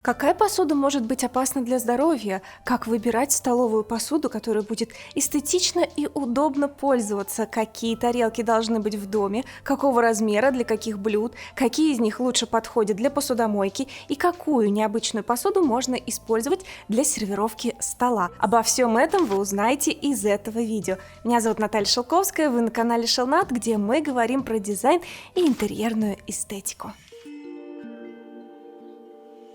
Какая посуда может быть опасна для здоровья? Как выбирать столовую посуду, которая будет эстетично и удобно пользоваться? Какие тарелки должны быть в доме? Какого размера, для каких блюд? Какие из них лучше подходят для посудомойки? И какую необычную посуду можно использовать для сервировки стола? Обо всем этом вы узнаете из этого видео. Меня зовут Наталья Шелковская, вы на канале Шелнат, где мы говорим про дизайн и интерьерную эстетику.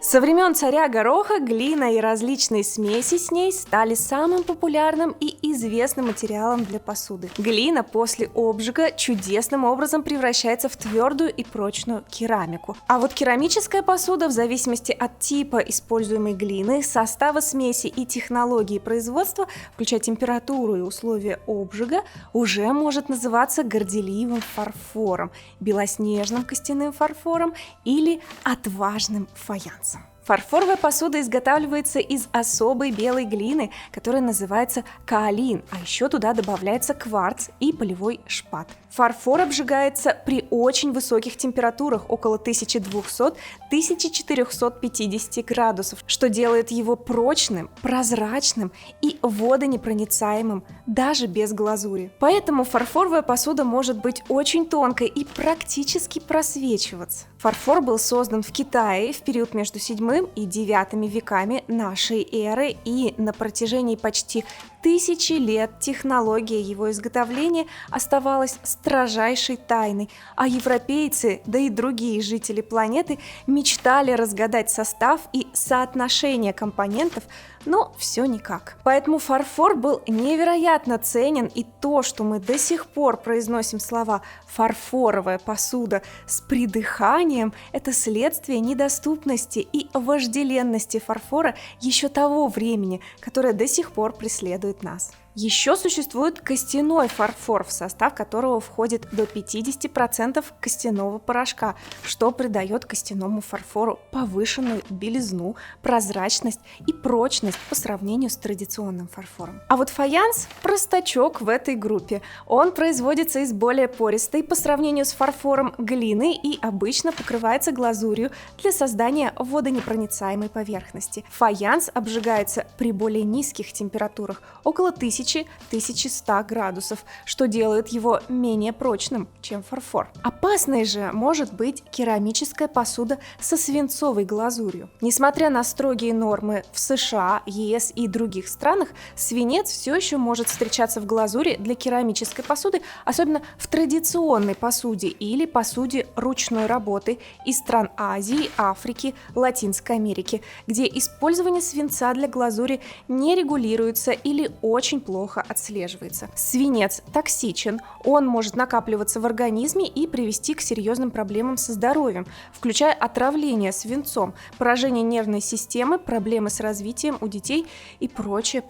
Со времен царя Гороха глина и различные смеси с ней стали самым популярным и известным материалом для посуды. Глина после обжига чудесным образом превращается в твердую и прочную керамику. А вот керамическая посуда, в зависимости от типа используемой глины, состава смеси и технологии производства, включая температуру и условия обжига, уже может называться горделивым фарфором, белоснежным костяным фарфором или отважным фаянсом. Фарфоровая посуда изготавливается из особой белой глины, которая называется каолин, а еще туда добавляется кварц и полевой шпат. Фарфор обжигается при очень высоких температурах, около 1200-1450 градусов, что делает его прочным, прозрачным и водонепроницаемым, даже без глазури. Поэтому фарфоровая посуда может быть очень тонкой и практически просвечиваться. Фарфор был создан в Китае в период между 7 и 9 веками нашей эры, и на протяжении почти 1000 лет технология его изготовления оставалась строжайшей тайной, а европейцы, да и другие жители планеты мечтали разгадать состав и соотношение компонентов, но все никак. Поэтому фарфор был невероятно ценен, и то, что мы до сих пор произносим слова «фарфоровая посуда» с придыханием, это следствие недоступности и вожделенности фарфора еще того времени, которое до сих пор преследует нас. Еще существует костяной фарфор, в состав которого входит до 50% костяного порошка, что придает костяному фарфору повышенную белизну, прозрачность и прочность по сравнению с традиционным фарфором. А вот фаянс – простачок в этой группе. Он производится из более пористой по сравнению с фарфором глины и обычно покрывается глазурью для создания водонепроницаемой поверхности. Фаянс обжигается при более низких температурах, около 1100 градусов, что делает его менее прочным, чем фарфор. Опасной же может быть керамическая посуда со свинцовой глазурью. Несмотря на строгие нормы в США, ЕС и других странах, свинец все еще может встречаться в глазури для керамической посуды, особенно в традиционной посуде или посуде ручной работы из стран Азии, Африки, Латинской Америки, где использование свинца для глазури не регулируется или очень плохо отслеживается. Свинец токсичен, он может накапливаться в организме и привести к серьезным проблемам со здоровьем, включая отравление свинцом, поражение нервной системы, проблемы с развитием у детей и прочее.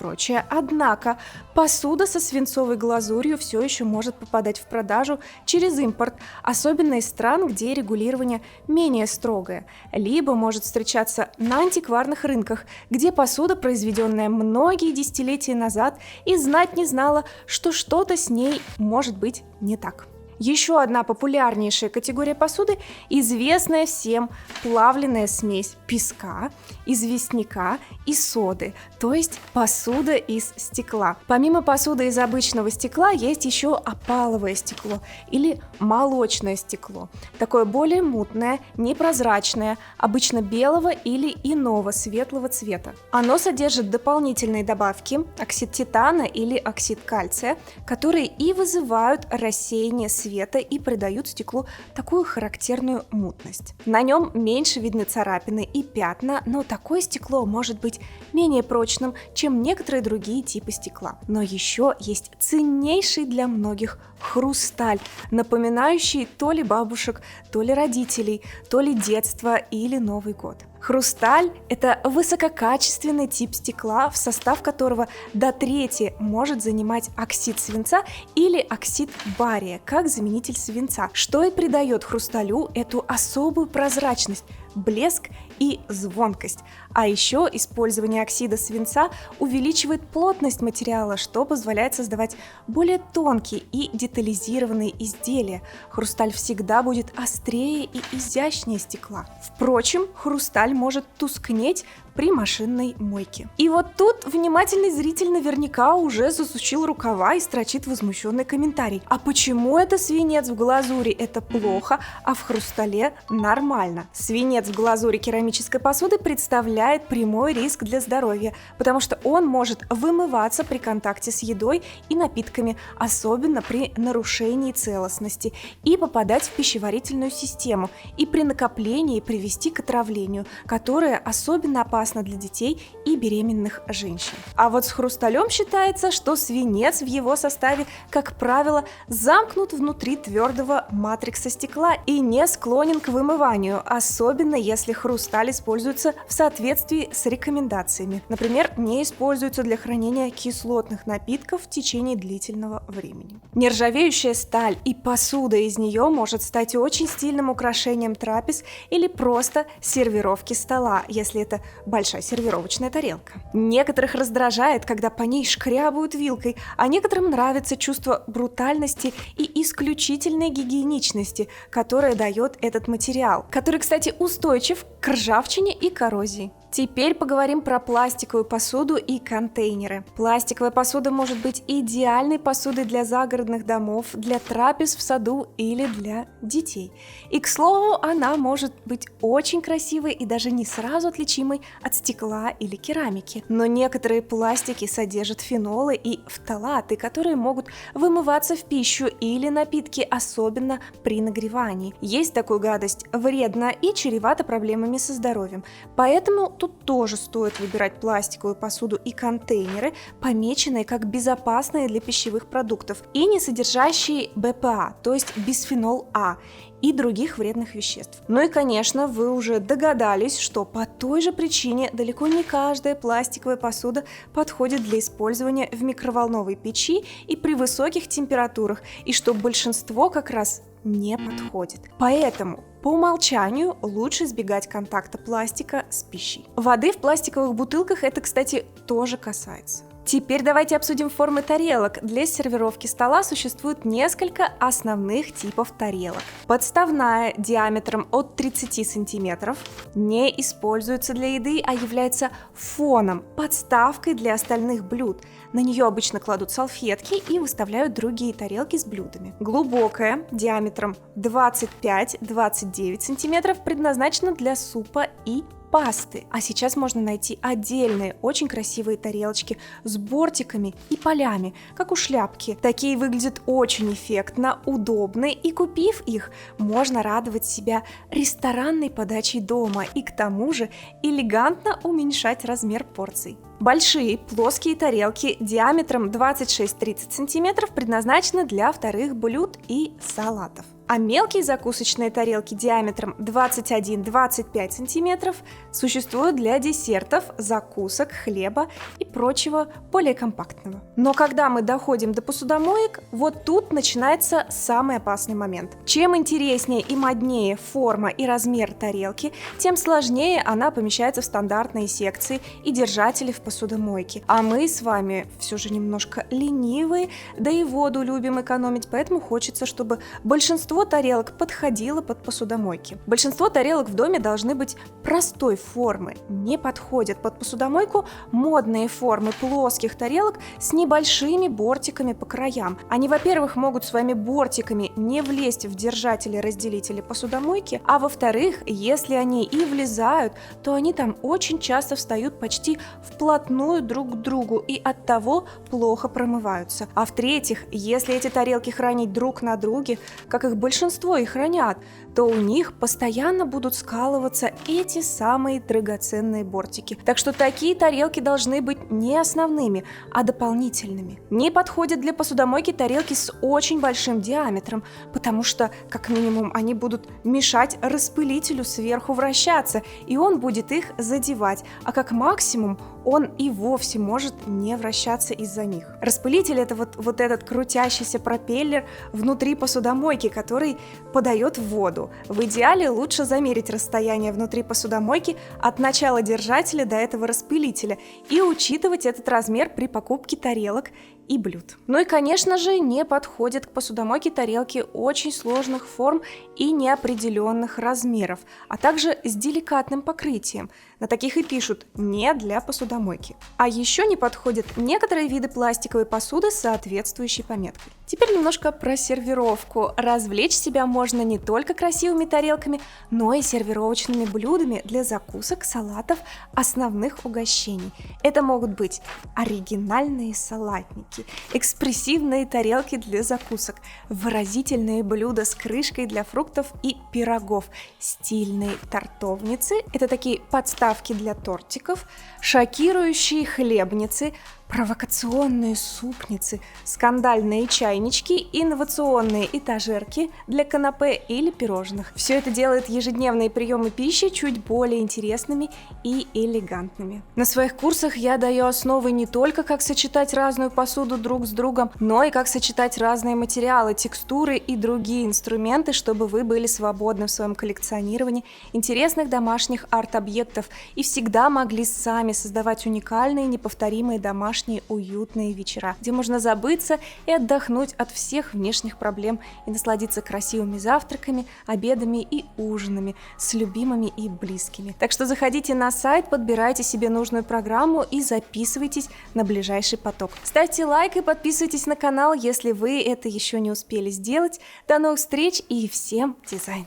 Однако посуда со свинцовой глазурью все еще может попадать в продажу через импорт, особенно из стран, где регулирование менее строгое, либо может встречаться на антикварных рынках, где посуда, произведенная многие десятилетия назад, и знать не знала, что что-то с ней может быть не так. Еще одна популярнейшая категория посуды – известная всем плавленная смесь песка, известняка и соды, то есть посуда из стекла. Помимо посуды из обычного стекла есть еще опаловое стекло или молочное стекло, такое более мутное, непрозрачное, обычно белого или иного светлого цвета. Оно содержит дополнительные добавки – оксид титана или оксид кальция, которые и вызывают рассеяние света и придают стеклу такую характерную мутность. На нем меньше видны царапины и пятна, но такое стекло может быть менее прочным, чем некоторые другие типы стекла. Но еще есть ценнейший для многих хрусталь, напоминающий то ли бабушек, то ли родителей, то ли детство или Новый год. Хрусталь – это высококачественный тип стекла, в состав которого до трети может занимать оксид свинца или оксид бария, как заменитель свинца, что и придает хрусталю эту особую прозрачность, блеск и звонкость. А еще использование оксида свинца увеличивает плотность материала, что позволяет создавать более тонкие и детализированные изделия. Хрусталь всегда будет острее и изящнее стекла. Впрочем, хрусталь может тускнеть при машинной мойке. И вот тут внимательный зритель наверняка уже засучил рукава и строчит возмущенный комментарий. А почему это свинец в глазури это плохо, а в хрустале нормально? Свинец в глазури керамической посуды представляет прямой риск для здоровья, потому что он может вымываться при контакте с едой и напитками, особенно при нарушении целостности, и попадать в пищеварительную систему, и при накоплении привести к отравлению, которое особенно опасно для детей и беременных женщин. А вот с хрусталем считается, что свинец в его составе, как правило, замкнут внутри твердого матрикса стекла и не склонен к вымыванию, особенно если хрусталь используется в соответствии с рекомендациями. Например, не используется для хранения кислотных напитков в течение длительного времени. Нержавеющая сталь и посуда из нее может стать очень стильным украшением трапез или просто сервировки стола, если это большая сервировочная тарелка. Некоторых раздражает, когда по ней шкрябают вилкой, а некоторым нравится чувство брутальности и исключительной гигиеничности, которое дает этот материал, который, кстати, устойчив к ржавчине и коррозии. Теперь поговорим про пластиковую посуду и контейнеры. Пластиковая посуда может быть идеальной посудой для загородных домов, для трапез в саду или для детей. И, к слову, она может быть очень красивой и даже не сразу отличимой от стекла или керамики. Но некоторые пластики содержат фенолы и фталаты, которые могут вымываться в пищу или напитки, особенно при нагревании. Есть такую гадость вредно и чревато проблемами со здоровьем. Поэтому тут тоже стоит выбирать пластиковую посуду и контейнеры, помеченные как безопасные для пищевых продуктов и не содержащие БПА, то есть бисфенол А, и других вредных веществ. Ну и, конечно, вы уже догадались, что по той же причине далеко не каждая пластиковая посуда подходит для использования в микроволновой печи и при высоких температурах, и что большинство как раз не подходит. Поэтому по умолчанию лучше избегать контакта пластика с пищей. Воды в пластиковых бутылках это, кстати, тоже касается. Теперь давайте обсудим формы тарелок. Для сервировки стола существует несколько основных типов тарелок. Подставная диаметром от 30 см не используется для еды, а является фоном, подставкой для остальных блюд. На нее обычно кладут салфетки и выставляют другие тарелки с блюдами. Глубокая диаметром 25-29 см предназначена для супа и пасты. А сейчас можно найти отдельные, очень красивые тарелочки с бортиками и полями, как у шляпки. Такие выглядят очень эффектно, удобны, и купив их, можно радовать себя ресторанной подачей дома и к тому же элегантно уменьшать размер порций. Большие плоские тарелки диаметром 26-30 см предназначены для вторых блюд и салатов. А мелкие закусочные тарелки диаметром 21-25 см существуют для десертов, закусок, хлеба и прочего более компактного. Но когда мы доходим до посудомоек, вот тут начинается самый опасный момент. Чем интереснее и моднее форма и размер тарелки, тем сложнее она помещается в стандартные секции и держатели в посудомойке. А мы с вами все же немножко ленивые, да и воду любим экономить, поэтому хочется, чтобы большинство тарелок подходило под посудомойки. Большинство тарелок в доме должны быть простой формы, не подходят под посудомойку модные формы плоских тарелок с небольшими бортиками по краям. Они, во-первых, могут своими бортиками не влезть в держатели-разделители посудомойки, а во-вторых, если они и влезают, то они там очень часто встают почти вплотную друг к другу и оттого плохо промываются. А в-третьих, если эти тарелки хранить друг на друге, как их большинство и хранят, то у них постоянно будут скалываться эти самые драгоценные бортики. Так что такие тарелки должны быть не основными, а дополнительными. Не подходят для посудомойки тарелки с очень большим диаметром, потому что, как минимум, они будут мешать распылителю сверху вращаться, и он будет их задевать, а как максимум он и вовсе может не вращаться из-за них. Распылитель — это вот этот крутящийся пропеллер внутри посудомойки, который который подает воду. В идеале лучше замерить расстояние внутри посудомойки от начала держателя до этого распылителя и учитывать этот размер при покупке тарелок и блюд. Ну и, конечно же, не подходят к посудомойке тарелки очень сложных форм и неопределенных размеров, а также с деликатным покрытием. На таких и пишут «не для посудомойки». А еще не подходят некоторые виды пластиковой посуды с соответствующей пометкой. Теперь немножко про сервировку. Развлечь себя можно не только красивыми тарелками, но и сервировочными блюдами для закусок, салатов, основных угощений. Это могут быть оригинальные салатники, экспрессивные тарелки для закусок, выразительные блюда с крышкой для фруктов и пирогов, стильные тортовницы – это такие подставки для тортиков, шокирующие хлебницы, провокационные супницы, скандальные чайнички, инновационные этажерки для канапе или пирожных. Все это делает ежедневные приемы пищи чуть более интересными и элегантными. На своих курсах я даю основы не только как сочетать разную посуду друг с другом, но и как сочетать разные материалы, текстуры и другие инструменты, чтобы вы были свободны в своем коллекционировании интересных домашних арт-объектов и всегда могли сами создавать уникальные, неповторимые домашние уютные вечера, где можно забыться и отдохнуть от всех внешних проблем и насладиться красивыми завтраками, обедами и ужинами с любимыми и близкими. Так что заходите на сайт, подбирайте себе нужную программу и записывайтесь на ближайший поток. Ставьте лайк и подписывайтесь на канал, если вы это еще не успели сделать. До новых встреч и всем дизайн!